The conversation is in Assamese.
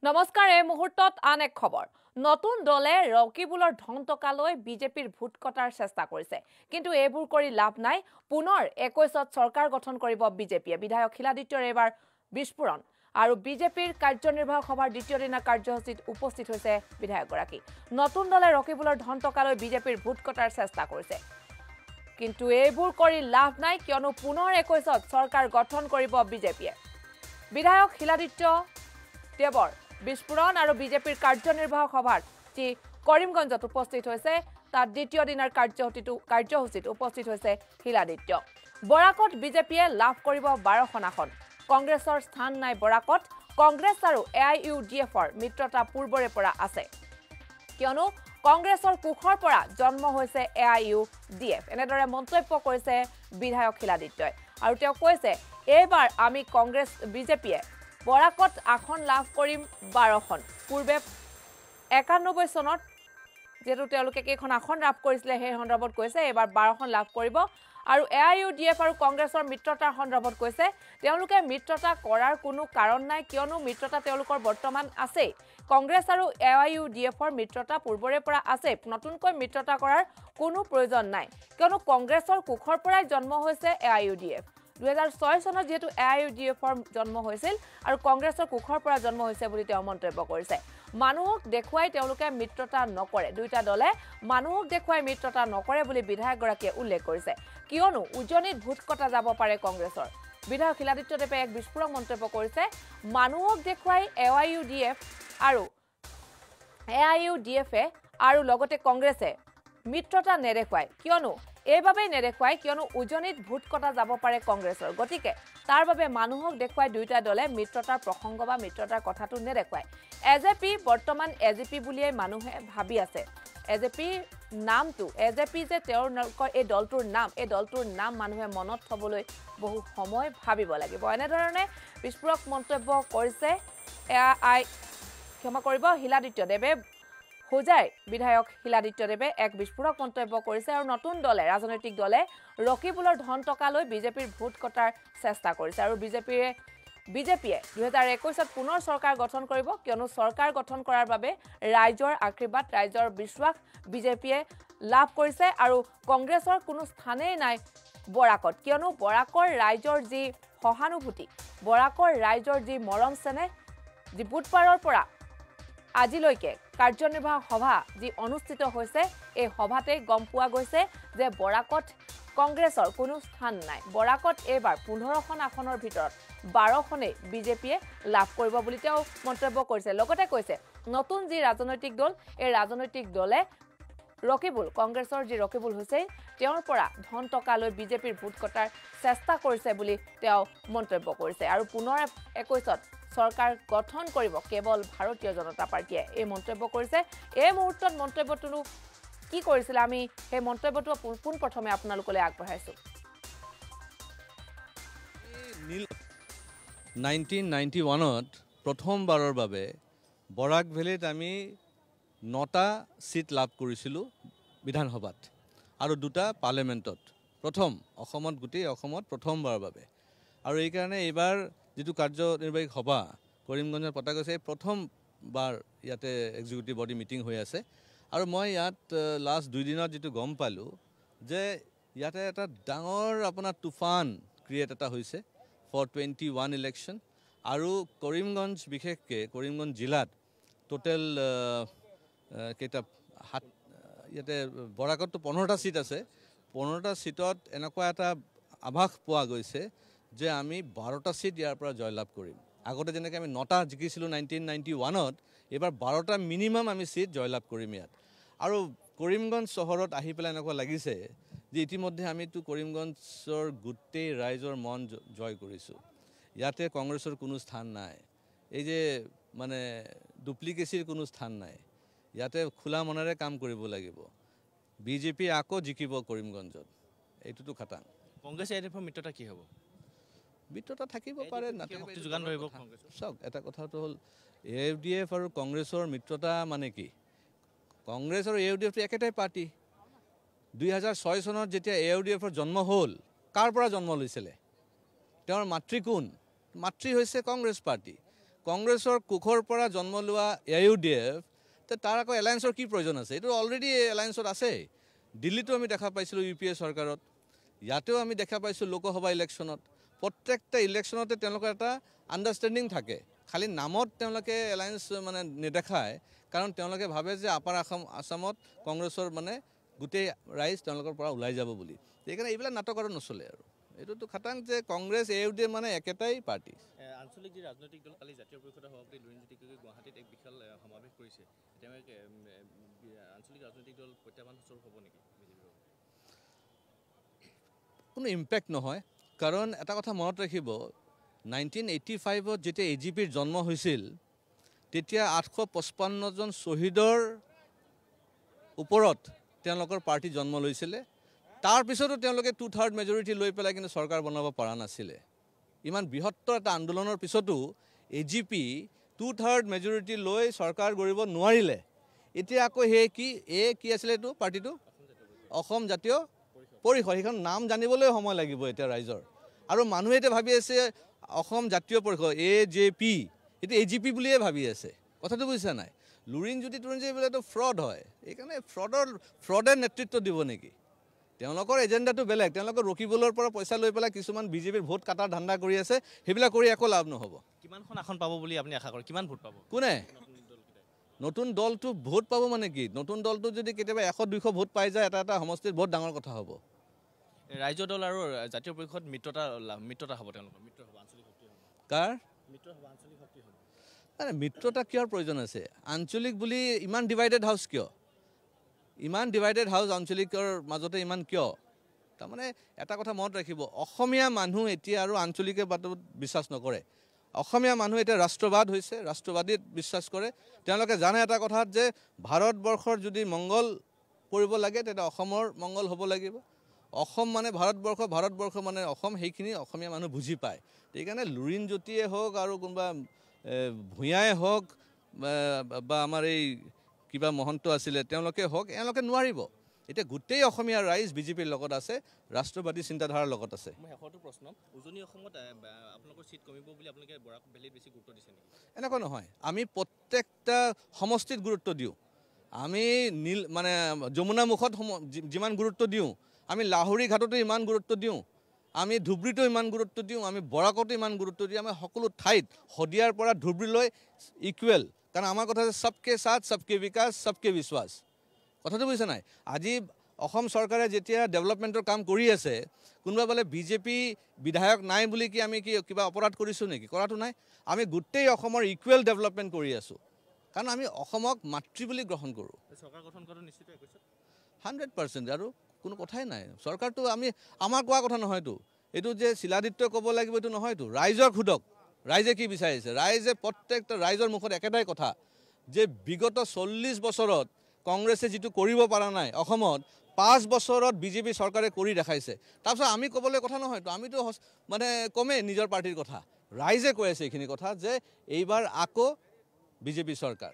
নমস্কাৰ এই মুহূৰ্তত আন এক খবৰ নতুন দলে ৰকিবুলৰ ধন টকালৈ বিজেপিৰ ভোট কটাৰ চেষ্টা কৰিছে কিন্তু এইবোৰ কৰি লাভ নাই পুনৰ 21ত চৰকাৰ গঠন কৰিব বিজেপিয়ে বিধায়ক শিলাদিত্যৰ এবাৰ বিস্ফোৰণ আৰু বিজেপিৰ কাৰ্যনিৰ্বাহক সভাৰ দ্বিতীয় দিনৰ কাৰ্যসূচীত উপস্থিত হৈছে বিধায়কগৰাকী নতুন দলে ৰকিবুলৰ ধন টকালৈ বিজেপিৰ ভোট কটাৰ চেষ্টা কৰিছে কিন্তু এইবোৰ কৰি লাভ নাই কিয়নো পুনৰ 21ত চৰকাৰ গঠন কৰিব বিজেপিয়ে বিধায়ক শিলাদিত্য দেৱৰ বিস্ফোৰণ আৰু বিজেপিৰ কাৰ্যনিৰ্বাহক সভাত যি কৰিমগঞ্জত উপস্থিত হৈছে তাৰ দ্বিতীয় দিনৰ কাৰ্যসূচীত উপস্থিত হৈছে শিলাদিত্য বৰাকত বিজেপিয়ে লাভ কৰিব 12খন আসন কংগ্ৰেছৰ স্থান নাই বৰাকত কংগ্ৰেছ আৰু AIUDFৰ মিত্ৰতা পূৰ্বৰে পৰা আছে কিয়নো কংগ্ৰেছৰ কুখৰ পৰা জন্ম হৈছে AIUDF এনেদৰে মন্তব্য কৰিছে বিধায়ক শিলাদিত্যই আৰু তেওঁ কৈছে এইবাৰ আমি কংগ্ৰেছ বিজেপিয়ে বৰাকত আসন লাভ কৰিম 12খন পূৰ্বে 91 চনত যেটো তেওঁলোকে কেইখন আসন লাভ কৰিছিল সেই সন্দৰ্ভত কৈছে এবাৰ 12খন লাভ কৰিব আৰু AIUDF আৰু কংগ্ৰেছৰ মিত্ৰতাৰ সন্দৰ্ভত কৈছে তেওঁলোকে মিত্ৰতা কৰাৰ কোনো কাৰণ নাই কিয়নো মিত্ৰতা তেওঁলোকৰ বৰ্তমান আছে কংগ্ৰেছ আৰু AIUDFৰ মিত্ৰতা পূৰ্বৰে পৰা আছে নতুনকৈ মিত্ৰতা কৰাৰ কোনো প্ৰয়োজন নাই কিয়নো কংগ্ৰেছৰ কুখৰ পৰাই জন্ম হৈছে AIUDF 2006 চনত যেটো AIUDFৰ জন্ম হৈছিল আৰু কংগ্ৰেছৰ কুখৰ পৰা জন্ম হৈছে বুলি তেওঁ মন্তব্য কৰিছে মানুহক দেখুৱাই তেওঁলোকে মিত্ৰতা নকৰে দুইটা দলে মানুহক দেখুৱাই মিত্ৰতা নকৰে বুলি বিধায়কগৰাকীয়ে উল্লেখ কৰিছে কিয়নো উজনিত ভোট কটা যাব পাৰে কংগ্ৰেছৰ বিধায়ক শিলাদিত্য দেৱে এক বিস্ফোৰক মন্তব্য কৰিছে মানুহক দেখুৱাই AIUDF আৰু AIUDF আৰু লগতে কংগ্ৰেছে মিত্ৰতা নেদেখুৱাই কিয়নো এইভাবেই নেদেখুৱাই কিয়নো উজনিত ভোট কটা যাব পাৰে কংগ্ৰেছৰ গতিকে তাৰ বাবে মানুহক দেখুৱাই দুইটা দলে মিত্ৰতাৰ প্ৰসংগ বা মিত্ৰতাৰ কথাটো নেদেখুৱাই এজেপি বৰ্তমান এজেপি বুলিয়ে মানুহে ভাবি আছে এজেপি নামটো এজেপি যে তেওঁৰ এই দলটোৰ নাম মানুহে মনত থবলৈ বহু সময় ভাবিব লাগিব এনেধৰণে বিস্ফোৰক মন্তব্য কৰিছে ক্ষমা কৰিব শিলাদিত্য দেৱে হোজাই বিধায়ক শিলাদিত্য দেৱে এক বিস্ফোৰক মন্তব্য কৰিছে আৰু নতুন দলে ৰাজনৈতিক দলে ৰকিবুলৰ ধন টকালৈ বিজেপিৰ ভোট কটাৰ চেষ্টা কৰিছে আৰু বিজেপিয়ে 2021ত পুনৰ চৰকাৰ গঠন কৰিব কিয়নো চৰকাৰ গঠন কৰাৰ বাবে ৰাইজৰ আশীৰ্বাদ ৰাইজৰ বিশ্বাস বিজেপিয়ে লাভ কৰিছে আৰু কংগ্ৰেছৰ কোনো স্থানেই নাই বৰাকত কিয়নো বৰাকৰ ৰাইজৰ যি সহানুভূতি বৰাকৰ ৰাইজৰ যি মৰম চেনেহ যি বুধবাৰৰ পৰা আজিলৈকে কাৰ্যনিৰ্বাহক সভা যি অনুষ্ঠিত হৈছে এই সভাতে গম পোৱা গৈছে যে বৰাকত কংগ্ৰেছৰ কোনো স্থান নাই বৰাকত এবাৰ 15খন আসনৰ ভিতৰত 12খনে বিজেপিয়ে লাভ কৰিব বুলি তেওঁ মন্তব্য কৰিছে লগতে কৈছে নতুন যি ৰাজনৈতিক দল এই ৰাজনৈতিক দলে ৰকিবুল কংগ্ৰেছৰ যি ৰকিবুল হুছেইন তেওঁৰ পৰা ধন টকালৈ বিজেপিৰ ভোট কটাৰ চেষ্টা কৰিছে বুলি তেওঁ মন্তব্য কৰিছে আৰু পুনৰ 21ত চৰকাৰ গঠন কৰিব কেৱল ভাৰতীয় জনতা পাৰ্টিয়ে এই মন্তব্য কৰিছে এই মুহূৰ্তত মন্তব্যটো কি কৰিছিল আমি সেই মন্তব্যটো পোন প্ৰথমে আপোনালোকলৈ আগবঢ়াইছো 1991ত প্ৰথমবাৰৰ বাবে বৰাক ভেলীত আমি 9টা সিট লাভ কৰিছিলো বিধানসভাত আৰু 2টা পাৰ্লিমেণ্টত প্ৰথম অসমত গুটি অসমত প্ৰথমবাৰৰ বাবে আৰু এই কাৰণে এবাৰ যেটো কাৰ্যনিৰ্বাহী সভা কৰিমগঞ্জত পতা গৈছে প্ৰথমবাৰ ইয়াতে এক্সিকিউটিভ বডি মিটিং হৈ আছে আৰু মই ইয়াত লাষ্ট 2 দিনত যেটো গম পালো যে ইয়াতে এটা ডাঙৰ আপোনাৰ তুফান ক্ৰিয়েট এটা হৈছে ফৰ 21 ইলেকশ্যন আৰু কৰিমগঞ্জ বিশেষকৈ কৰিমগঞ্জ জিলাত টোটেল কেইটা ইয়াতে বৰাকতটো 15টা সিট আছে 15টা সিটত এনেকুৱা এটা আভাস পোৱা গৈছে যে আমি 12টা সিট ইয়াৰ পৰা জয়লাভ কৰিম আগতে যেনেকৈ আমি 9টা জিকিছিলোঁ 1991ত এবাৰ 12টা মিনিমাম আমি সিট জয়লাভ কৰিম ইয়াত আৰু কৰিমগঞ্জ চহৰত আহি পেলাই এনেকুৱা লাগিছে যে ইতিমধ্যে আমিতো কৰিমগঞ্জৰ গোটেই ৰাইজৰ মন জয় কৰিছোঁ ইয়াতে কংগ্ৰেছৰ কোনো স্থান নাই এই যে মানে ডুপ্লিকেচিৰ কোনো স্থান নাই ইয়াতে খোলা মনেৰে কাম কৰিব লাগিব বিজেপি আকৌ জিকিব কৰিমগঞ্জত এইটোতো খাটাং কংগ্ৰেছ এডিএফৰ মিত্ৰতা কি হ'ব মিত্ৰতা থাকিব পাৰে নাথাকিব যোগান ধৰিব কংগ্ৰেছৰ সব এটা কথাটো হ'ল AIUDF আৰু কংগ্ৰেছৰ মিত্ৰতা মানে কি কংগ্ৰেছ আৰু AIUDF একেটাই পাৰ্টি 2006 চনত যেতিয়া AIUDFৰ জন্ম হ'ল কাৰ পৰা জন্ম লৈছিলে তেওঁৰ মাতৃ কোন মাতৃ হৈছে কংগ্ৰেছ পাৰ্টি কংগ্ৰেছৰ কোখৰ পৰা জন্ম লোৱা AUDF তাৰ আকৌ এলায়েন্সৰ কি প্ৰয়োজন আছে? এইটো অলৰেডি এলায়েন্সত আছে। দিল্লীতো আমি দেখা পাইছিলোঁ UPA চৰকাৰত, ইয়াতেও আমি দেখা পাইছোঁ লোকসভা ইলেকশ্যনত। প্ৰত্যেকটা ইলেকশ্যনতে তেওঁলোকৰ এটা আণ্ডাৰষ্টেণ্ডিং থাকে, খালি নামত তেওঁলোকে এলায়েন্স মানে নেদেখায়, কাৰণ তেওঁলোকে ভাবে যে আপাৰ আসামত কংগ্ৰেছৰ মানে গোটেই ৰাইজ তেওঁলোকৰ পৰা ওলাই যাব বুলি। সেইকাৰণে এইবিলাক নাটক আৰু নচলে আৰু। এইটোতো খাটাং যে কংগ্ৰেছ AUDF মানে একেটাই পাৰ্টি। আঞ্চলিক যি ৰাজনৈতিক দল কালি জাতীয় পৰিষদৰ সভাপতি লুৰিণজ্যোতি গগৈ গুৱাহাটীত এক বিশাল সমাৱেশ কৰিছে। তেওঁলোকে আঞ্চলিক ৰাজনৈতিক দল প্ৰত্যাহ্বান স্বৰূপ হ'ব নেকি? কোনো ইম্পেক্ট নহয়, কাৰণ এটা কথা মনত ৰাখিব, 1985ত যেতিয়া AGPৰ জন্ম হৈছিল তেতিয়া 855জন শ্বহীদৰ ওপৰত তেওঁলোকৰ পাৰ্টি জন্ম লৈছিলে। তাৰপিছতো তেওঁলোকে 2/3 মেজৰিটি লৈ পেলাই কিন্তু চৰকাৰ বনাব পৰা নাছিলে। ইমান বৃহত্তৰ এটা আন্দোলনৰ পিছতো AGP 2/3 মেজৰিটি লৈ চৰকাৰ গঢ়িব নোৱাৰিলে। এতিয়া আকৌ সেই কি আছিলে এইটো পাৰ্টিটো? অসম জাতীয় পৰিষদ। সেইখন নাম জানিবলৈ সময় লাগিব এতিয়া ৰাইজৰ। আৰু মানুহে এতিয়া ভাবি আছে অসম জাতীয় পৰিষদ AJP, এইটো AGP বুলিয়ে ভাবি আছে। কথাটো বুজিছা নাই? লুৰিণজ্যোতি এইবিলাকতো ফ্ৰড হয়। সেইকাৰণে ফ্ৰডে নেতৃত্ব দিব নেকি? তেওঁলোকৰ এজেণ্ডাটো বেলেগ। তেওঁলোকৰ ৰকিবুলৰ পৰা পইচা লৈ পেলাই কিছুমান BJPৰ ভোট কাটাৰ ধান্দা কৰি আছে, সেইবিলাক কৰি একো লাভ নহ'ব। কিমানখন আসন পাব বুলি আপুনি আশা কৰে? কিমান ভোট পাব? কোনে? নতুন দলটো ভোট পাব মানে কি? নতুন দলটো যদি কেতিয়াবা 100-200 ভোট পাই যায় এটা সমষ্টিত, বহুত ডাঙৰ কথা হ'ব। ৰাজ্য দল আৰু জাতীয় পৰিষদ মিত্ৰতা হ'ব, তেওঁলোকৰ মিত্ৰ হ'ব, আঞ্চলিক শক্তি হ'ব। কাৰ মিত্ৰ হ'ব, আঞ্চলিক শক্তি হ'ব। মিত্ৰতা কিহৰ প্ৰয়োজন আছে? আঞ্চলিক বুলি ইমান ডিভাইডেড হাউচ কিয়? ইমান ডিভাইডেড হাউচ আঞ্চলিকৰ মাজতে ইমান কিয়? তাৰমানে এটা কথা মনত ৰাখিব, অসমীয়া মানুহ এতিয়া আৰু আঞ্চলিকবাদত বিশ্বাস নকৰে। অসমীয়া মানুহ এতিয়া ৰাষ্ট্ৰবাদ হৈছে, ৰাষ্ট্ৰবাদীত বিশ্বাস কৰে। তেওঁলোকে জানে এটা কথাত যে ভাৰতবৰ্ষৰ যদি মংগল কৰিব লাগে তেতিয়া অসমৰ মংগল হ'ব লাগিব। অসম মানে ভাৰতবৰ্ষ, ভাৰতবৰ্ষ মানে অসম, সেইখিনি অসমীয়া মানুহ বুজি পায়। সেইকাৰণে লুৰিণজ্যোতিয়ে হওক আৰু কোনোবা ভূঞাই হওক বা আমাৰ এই কিবা মহন্ত আছিলে তেওঁলোকে হওক, এওঁলোকে নোৱাৰিব। এতিয়া গোটেই অসমীয়া ৰাইজ BJPৰ লগত আছে, ৰাষ্ট্ৰবাদী চিন্তাধাৰাৰ লগত আছে। মই শেষৰটো প্ৰশ্ন, উজনি অসমত আপোনালোকৰ চিট কমিব বুলি আপোনালোকে বৰাক ভেলীত বেছি গুৰুত্ব দিছে নেকি? এনেকুৱা নহয়, আমি প্ৰত্যেকটা সমষ্টিত গুৰুত্ব দিওঁ। আমি মানে যমুনা মুখত যিমান গুৰুত্ব দিওঁ, আমি লাহৰী ঘাটতো ইমান গুৰুত্ব দিওঁ, আমি ধুবুৰীতো ইমান গুৰুত্ব দিওঁ, আমি বৰাকতো ইমান গুৰুত্ব দিওঁ। আমি সকলো ঠাইত শদিয়াৰ পৰা ধুবুৰীলৈ ইকুৱেল, কাৰণ আমাৰ কথা আছে সবকে সাথ সবকে বিকাশ সবকে বিশ্বাস। কথাটো বুজিছে নাই? আজি অসম চৰকাৰে যেতিয়া ডেভেলপমেণ্টৰ কাম কৰি আছে, কোনোবা বোলে BJP বিধায়ক নাই বুলি কি আমি কিবা অপৰাধ কৰিছোঁ নেকি? কৰাটো নাই। আমি গোটেই অসমৰ ইকুৱেল ডেভেলপমেণ্ট কৰি আছোঁ, কাৰণ আমি অসমক মাতৃ বুলি গ্ৰহণ কৰোঁ। চৰকাৰ গঠন কৰাটো নিশ্চিত 100%। আৰু কোনো কথাই নাই। চৰকাৰটো আমাৰ কোৱা কথা নহয়তো, এইটো যে শিলাদিত্যই ক'ব লাগিব এইটো নহয়তো। ৰাইজক সোধক, ৰাইজে কি বিচাৰিছে। ৰাইজে প্ৰত্যেকটা ৰাইজৰ মুখত একেটাই কথা যে বিগত 40 বছৰত কংগ্ৰেছে যিটো কৰিব পৰা নাই অসমত, 5 বছৰত BJP চৰকাৰে কৰি দেখাইছে। তাৰপিছত আমি ক'বলৈ কথা নহয়তো, আমিতো মানে কমেই নিজৰ পাৰ্টিৰ কথা। ৰাইজে কৈ আছে এইখিনি কথা যে এইবাৰ আকৌ BJP চৰকাৰ।